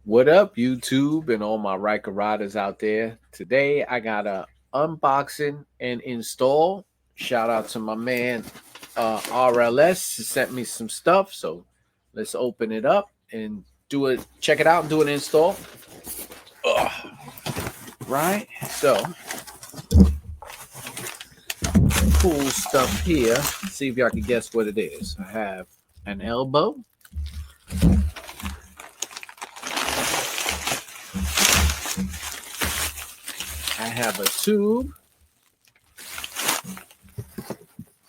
What up, YouTube, and all my Ryker riders out there? Today I got a unboxing and install. Shout out to my man RLS. He sent me some stuff, so let's open it up and do it. Check it out and do an install. Right, so cool stuff here. See if y'all can guess what it is. I have an elbow. I have a tube,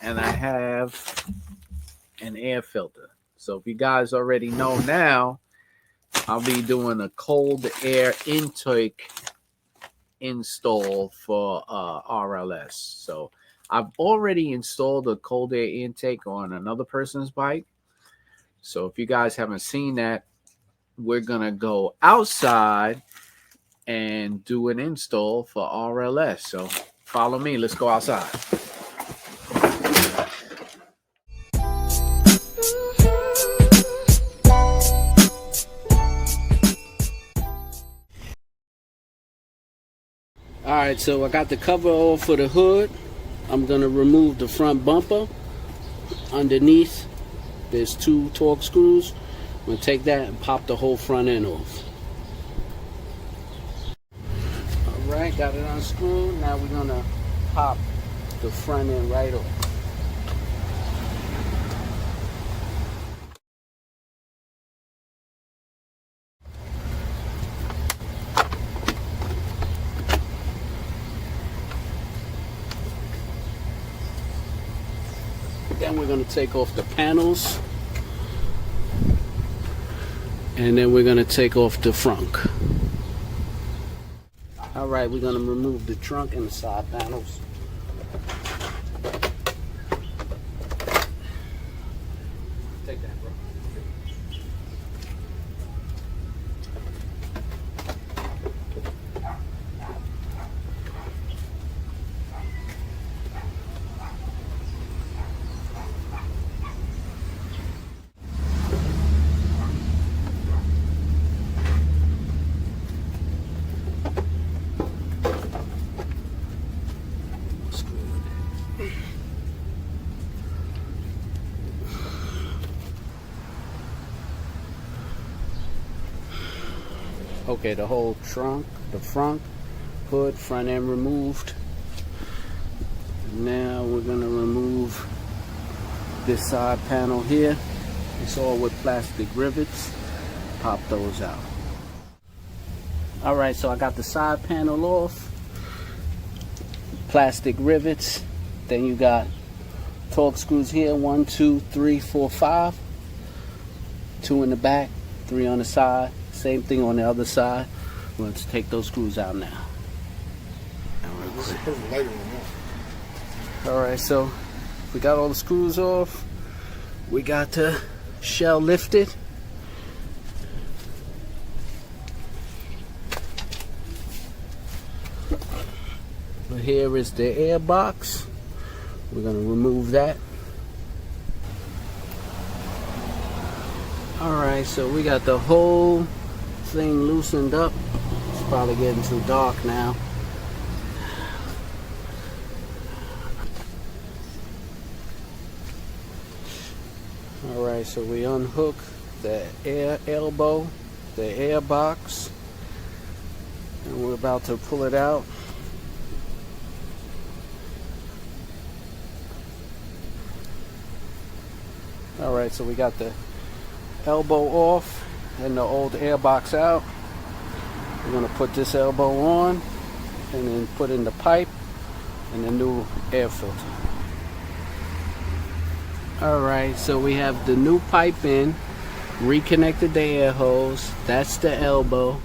and I have an air filter. So if you guys already know now, I'll be doing a cold air intake install for RLS. So I've already installed a cold air intake on another person's bike. So if you guys haven't seen that, we're gonna go outside and do an install for RLS. So follow me. Let's go outside. All right, so I got the cover off for the hood. I'm gonna remove the front bumper. Underneath, there's 2 torque screws. I'm gonna take that and pop the whole front end off. Alright, got it unscrewed. Now we're gonna pop the front end right off. Then we're gonna take off the panels. And then we're gonna take off the frunck. Alright, we're gonna remove the trunk and the side panels. Take that, bro. Okay, the whole trunk, the front, hood, front end removed. Now we're gonna remove this side panel here. It's all with plastic rivets. Pop those out. Alright, so I got the side panel off. Plastic rivets. Then you got torque screws here. 1, 2, 3, 4, 5. 2 in the back, 3 on the side. Same thing on the other side. Let's take those screws out now. Alright, so we got all the screws off. We got the shell lifted. Here is the air box. We're going to remove that. Alright, so we got the whole thing loosened up. It's probably getting too dark now. Alright, so we unhook the air elbow, the air box, and we're about to pull it out. Alright, so we got the elbow off and the old air box out. We're going to put this elbow on and then put in the pipe and the new air filter. Alright, so we have the new pipe in, reconnected the air hose. That's the elbow.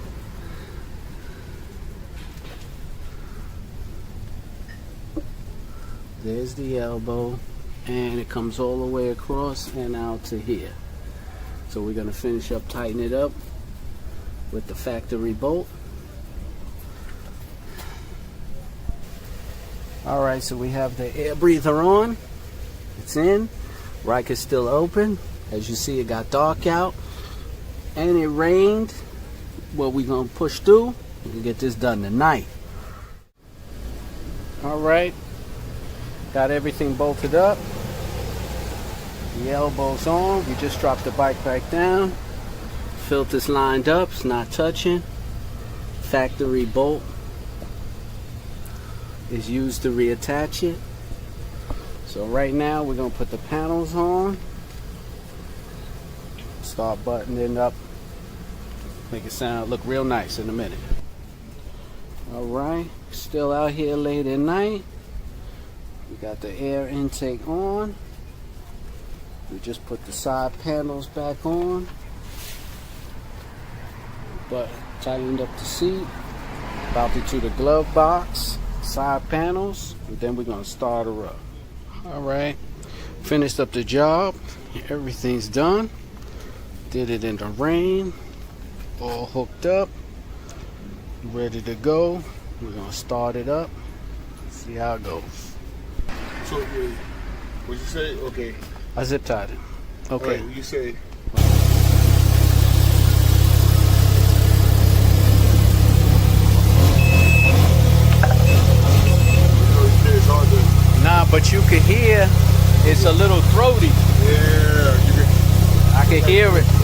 There's the elbow, and it comes all the way across and out to here. So we're going to finish up, tighten it up with the factory bolt. Alright, so we have the air breather on. It's in. Ryker's still open. As you see, it got dark out and it rained. what we're gonna push through and get this done tonight. All right, got everything bolted up. The elbows on. We just dropped the bike back down. Filters lined up, it's not touching. Factory bolt is used to reattach it. So right now we're gonna put the panels on. Start buttoning up. Make it look real nice in a minute. All right, still out here late at night. We got the air intake on. We just put the side panels back on. But tightened up the seat. About to do the glove box, side panels, and then we're gonna start her up. All right, finished up the job. Everything's done. Did it in the rain. All hooked up. Ready to go. We're gonna start it up. See how it goes. So, what'd you say? Okay. I zip tied it. Okay. Right, you say. Nah, but you can hear it's a little throaty. Yeah, I can hear it.